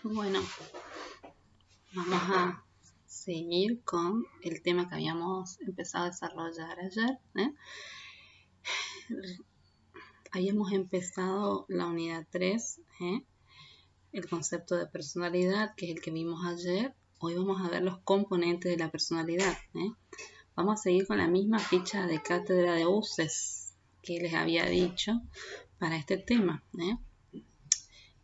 Bueno, vamos a seguir con el tema que habíamos empezado a desarrollar ayer. Habíamos empezado la unidad 3, el concepto de personalidad, que es el que vimos ayer. Hoy vamos a ver los componentes de la personalidad. Vamos a seguir con la misma ficha de cátedra de UCES que les había dicho para este tema.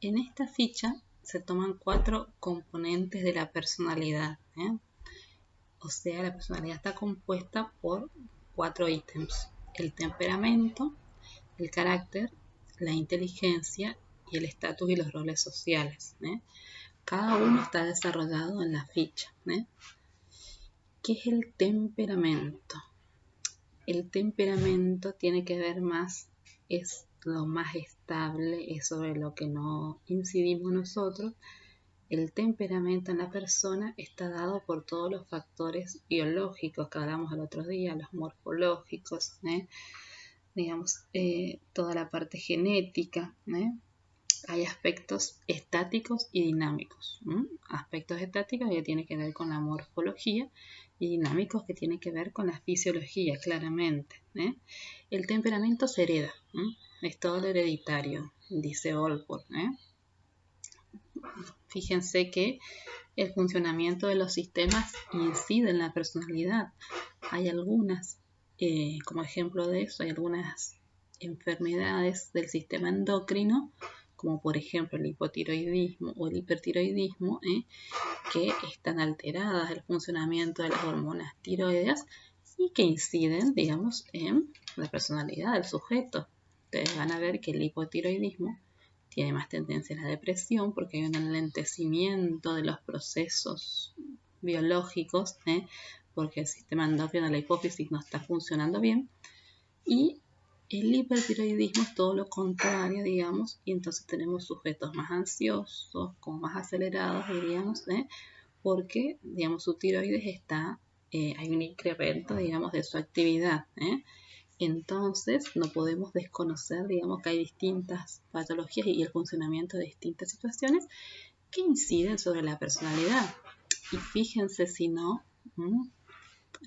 En esta ficha se toman 4 componentes de la personalidad. O sea, la personalidad está compuesta por 4 ítems: el temperamento, el carácter, la inteligencia y el estatus y los roles sociales. Cada uno está desarrollado en la ficha. ¿Qué es el temperamento? El temperamento tiene que ver más, es lo más estable, es sobre lo que no incidimos nosotros. El temperamento en la persona está dado por todos los factores biológicos que hablamos el otro día, los morfológicos, digamos, toda la parte genética. Hay aspectos estáticos y dinámicos. Aspectos estáticos que tienen que ver con la morfología y dinámicos que tienen que ver con la fisiología, claramente. El temperamento se hereda, es todo lo hereditario, dice Allport. Fíjense que el funcionamiento de los sistemas incide en la personalidad. Hay algunas, como ejemplo de eso, hay algunas enfermedades del sistema endocrino, como por ejemplo el hipotiroidismo o el hipertiroidismo, que están alteradas el funcionamiento de las hormonas tiroideas y que inciden, digamos, en la personalidad del sujeto. Ustedes van a ver que el hipotiroidismo tiene más tendencia a la depresión porque hay un enlentecimiento de los procesos biológicos, porque el sistema endocrino de la hipófisis no está funcionando bien. Y el hipertiroidismo es todo lo contrario, digamos, y entonces tenemos sujetos más ansiosos, como más acelerados, diríamos, porque, digamos, su tiroides está, hay un incremento, digamos, de su actividad. Entonces, no podemos desconocer, digamos, que hay distintas patologías y el funcionamiento de distintas situaciones que inciden sobre la personalidad. Y fíjense si no,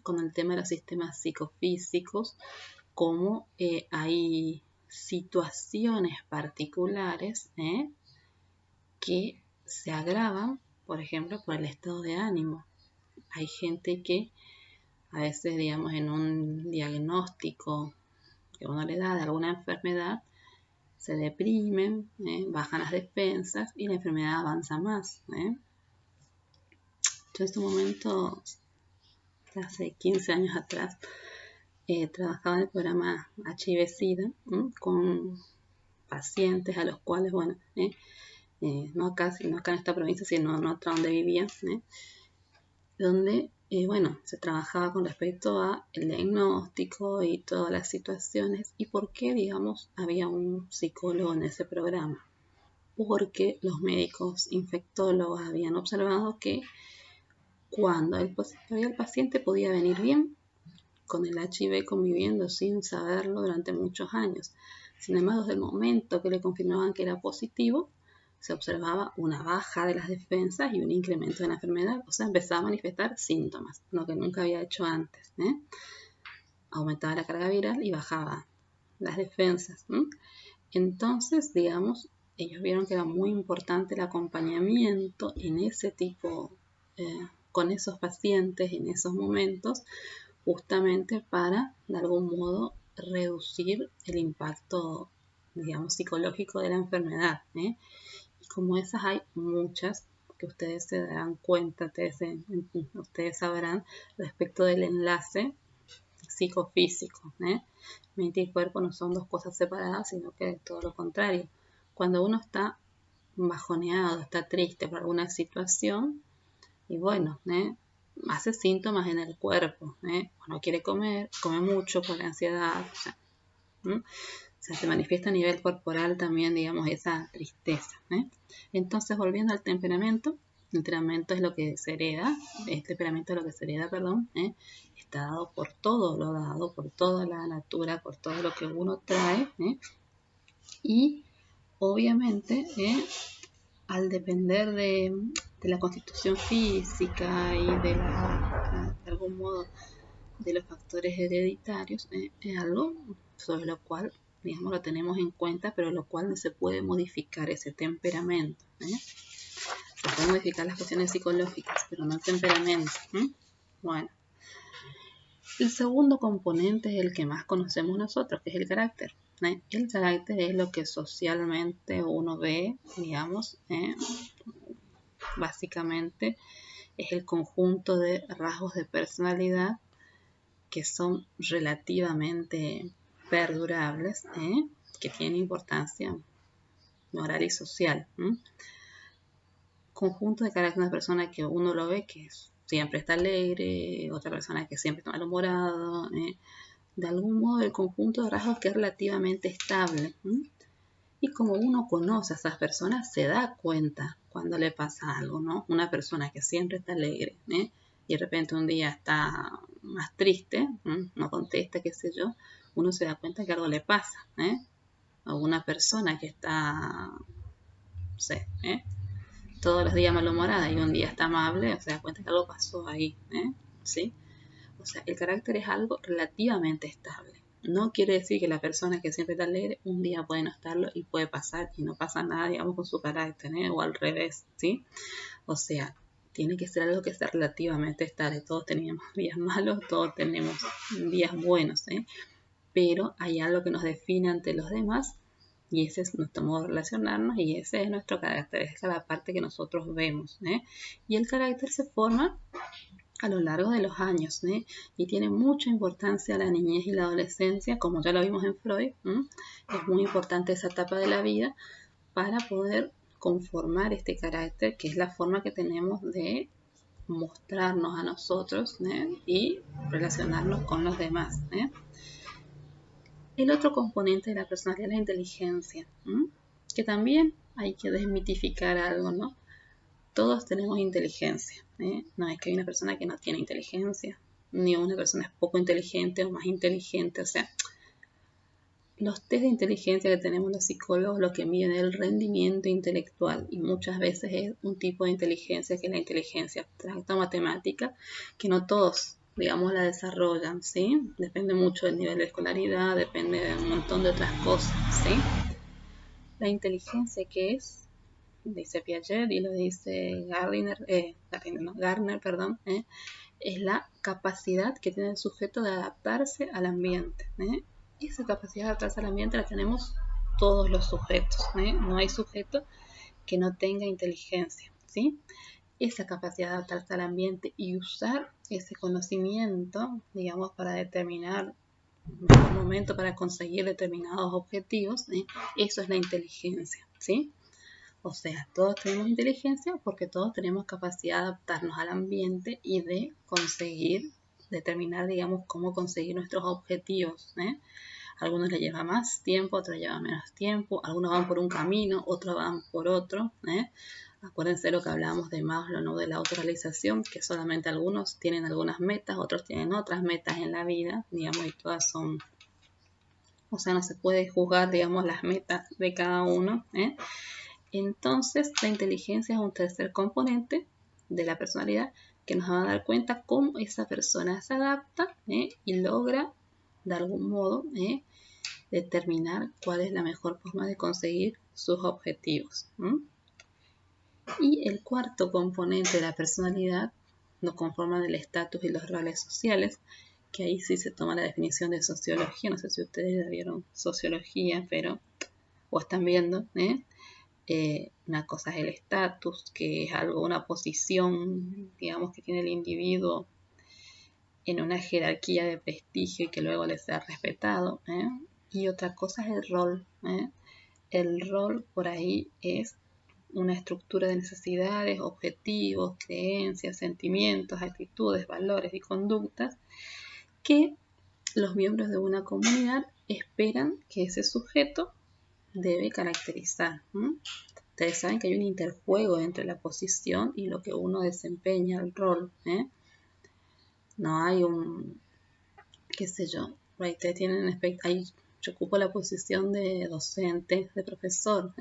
con el tema de los sistemas psicofísicos, cómo hay situaciones particulares que se agravan, por ejemplo, por el estado de ánimo. Hay gente que a veces, digamos, en un diagnóstico que uno le da de alguna enfermedad, se deprimen, bajan las defensas y la enfermedad avanza más. Yo en este momento, hace 15 años atrás, trabajaba en el programa HIV-Sida con pacientes a los cuales, bueno, no acá, sino acá en esta provincia, sino en otra donde vivía, donde, bueno, se trabajaba con respecto a el diagnóstico y todas las situaciones y por qué, digamos, había un psicólogo en ese programa. Porque los médicos infectólogos habían observado que cuando el paciente podía venir bien, con el HIV conviviendo sin saberlo durante muchos años. Sin embargo, desde el momento que le confirmaban que era positivo, se observaba una baja de las defensas y un incremento de la enfermedad. O sea, empezaba a manifestar síntomas, lo que nunca había hecho antes. Aumentaba la carga viral y bajaba las defensas. Entonces, digamos, ellos vieron que era muy importante el acompañamiento en ese tipo, con esos pacientes en esos momentos, justamente para, de algún modo, reducir el impacto, digamos, psicológico de la enfermedad. Y como esas hay muchas que ustedes se darán cuenta, ustedes sabrán respecto del enlace psicofísico. Mente y cuerpo no son dos cosas separadas, sino que todo lo contrario. Cuando uno está bajoneado, está triste por alguna situación, y bueno, hace síntomas en el cuerpo, no quiere comer, come mucho por la ansiedad, o sea, se manifiesta a nivel corporal también, digamos, esa tristeza. Entonces, volviendo al temperamento, el temperamento es lo que se hereda, está dado por todo lo dado, por toda la natura, por todo lo que uno trae, y Obviamente, al depender de la constitución física y de algún modo de los factores hereditarios, es algo sobre lo cual, digamos, lo tenemos en cuenta, pero lo cual no se puede modificar ese temperamento. Se pueden modificar las cuestiones psicológicas, pero no el temperamento. Bueno, el segundo componente es el que más conocemos nosotros, que es el carácter. El carácter es lo que socialmente uno ve, digamos, básicamente es el conjunto de rasgos de personalidad que son relativamente perdurables, que tienen importancia moral y social. Conjunto de carácter de una persona que uno lo ve que siempre está alegre, otra persona que siempre está malhumorado, de algún modo el conjunto de rasgos que es relativamente estable. Y como uno conoce a esas personas, se da cuenta cuando le pasa algo, ¿no? Una persona que siempre está alegre, y de repente un día está más triste, no contesta, qué sé yo, uno se da cuenta que algo le pasa, a una persona que está, no sé, todos los días malhumorada y un día está amable, se da cuenta que algo pasó ahí, ¿sí? O sea, el carácter es algo relativamente estable. No quiere decir que la persona que siempre está alegre un día puede no estarlo y puede pasar y no pasa nada, digamos, con su carácter, o al revés, ¿sí? O sea, tiene que ser algo que sea relativamente estable. Todos tenemos días malos, todos tenemos días buenos, pero hay algo que nos define ante los demás y ese es nuestro modo de relacionarnos y ese es nuestro carácter, es la parte que nosotros vemos, y el carácter se forma a lo largo de los años, y tiene mucha importancia la niñez y la adolescencia, como ya lo vimos en Freud. Es muy importante esa etapa de la vida para poder conformar este carácter, que es la forma que tenemos de mostrarnos a nosotros, y relacionarnos con los demás. El otro componente de la personalidad es la inteligencia, que también hay que desmitificar algo, ¿no? Todos tenemos inteligencia, no es que hay una persona que no tiene inteligencia, ni una persona es poco inteligente o más inteligente. O sea, los test de inteligencia que tenemos los psicólogos lo que miden es el rendimiento intelectual y muchas veces es un tipo de inteligencia que es la inteligencia abstracta o matemática, que no todos, digamos, la desarrollan, ¿sí? Depende mucho del nivel de escolaridad, depende de un montón de otras cosas, ¿sí? La inteligencia, que es, dice Piaget y lo dice Gardner, es la capacidad que tiene el sujeto de adaptarse al ambiente. Y esa capacidad de adaptarse al ambiente la tenemos todos los sujetos. No hay sujeto que no tenga inteligencia, ¿sí? Esa capacidad de adaptarse al ambiente y usar ese conocimiento, digamos, para determinar un momento, para conseguir determinados objetivos, eso es la inteligencia, ¿sí? O sea, todos tenemos inteligencia porque todos tenemos capacidad de adaptarnos al ambiente y de conseguir, determinar, digamos, cómo conseguir nuestros objetivos. Algunos les lleva más tiempo, otros llevan menos tiempo, algunos van por un camino, otros van por otro. Acuérdense lo que hablábamos de Maslow, ¿no? De la autorrealización, que solamente algunos tienen algunas metas, otros tienen otras metas en la vida, digamos, y todas son... O sea, no se puede juzgar, digamos, las metas de cada uno. Entonces, la inteligencia es un tercer componente de la personalidad que nos va a dar cuenta cómo esa persona se adapta, y logra, de algún modo, determinar cuál es la mejor forma de conseguir sus objetivos. Y el cuarto componente de la personalidad nos conforman el estatus y los roles sociales, que ahí sí se toma la definición de sociología. No sé si ustedes ya vieron sociología, pero o están viendo, una cosa es el estatus, que es algo, una posición, digamos, que tiene el individuo en una jerarquía de prestigio y que luego le sea respetado, y otra cosa es el rol. El rol por ahí es una estructura de necesidades, objetivos, creencias, sentimientos, actitudes, valores y conductas que los miembros de una comunidad esperan que ese sujeto debe caracterizar. Ustedes saben que hay un interjuego entre la posición y lo que uno desempeña, el rol. No hay un, qué sé yo, ustedes tienen hay yo ocupo la posición de docente, de profesor,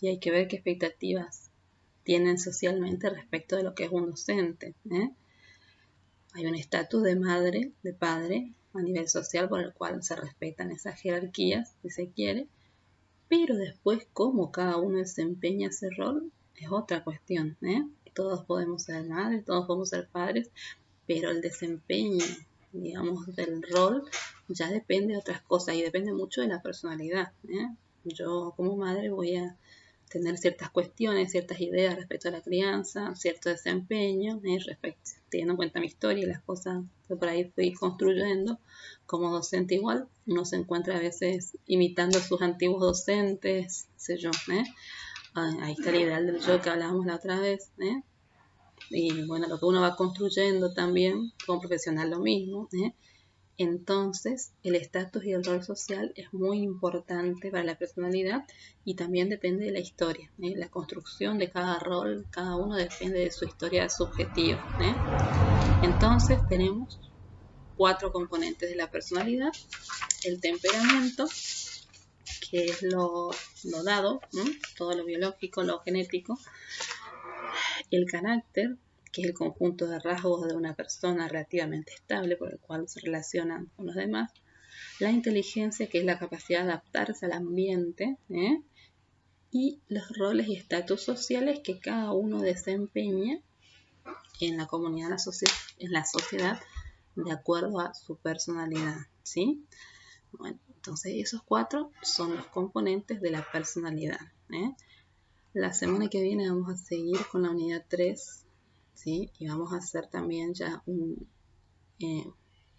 y hay que ver qué expectativas tienen socialmente respecto de lo que es un docente. Hay un estatus de madre, de padre, a nivel social por el cual se respetan esas jerarquías, si se quiere, pero después cómo cada uno desempeña ese rol es otra cuestión. Todos podemos ser madres, todos podemos ser padres, pero el desempeño, digamos, del rol ya depende de otras cosas y depende mucho de la personalidad. Yo como madre voy a tener ciertas cuestiones, ciertas ideas respecto a la crianza, cierto desempeño, teniendo en cuenta mi historia y las cosas que por ahí fui construyendo. Como docente igual, uno se encuentra a veces imitando a sus antiguos docentes, sé yo, ahí está el ideal del yo que hablábamos la otra vez, y bueno, lo que uno va construyendo también como profesional lo mismo. Entonces, el estatus y el rol social es muy importante para la personalidad y también depende de la historia. La construcción de cada rol, cada uno depende de su historia subjetiva. Entonces, tenemos 4 componentes de la personalidad: el temperamento, que es lo dado, todo lo biológico, lo genético; el carácter, que es el conjunto de rasgos de una persona relativamente estable por el cual se relacionan con los demás; la inteligencia, que es la capacidad de adaptarse al ambiente, y los roles y estatus sociales que cada uno desempeña en la comunidad, en la sociedad, de acuerdo a su personalidad, ¿sí? Bueno, entonces esos 4 son los componentes de la personalidad. La semana que viene vamos a seguir con la unidad 3, ¿sí? Y vamos a hacer también ya en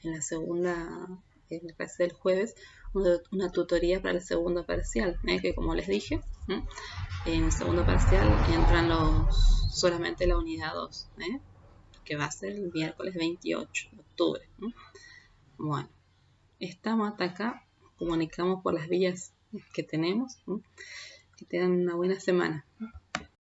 la segunda, en la clase del jueves, una tutoría para el segundo parcial, que como les dije, en el segundo parcial entran solamente la unidad 2, que va a ser el miércoles 28 de octubre. Bueno, estamos hasta acá, comunicamos por las vías que tenemos. Que tengan una buena semana.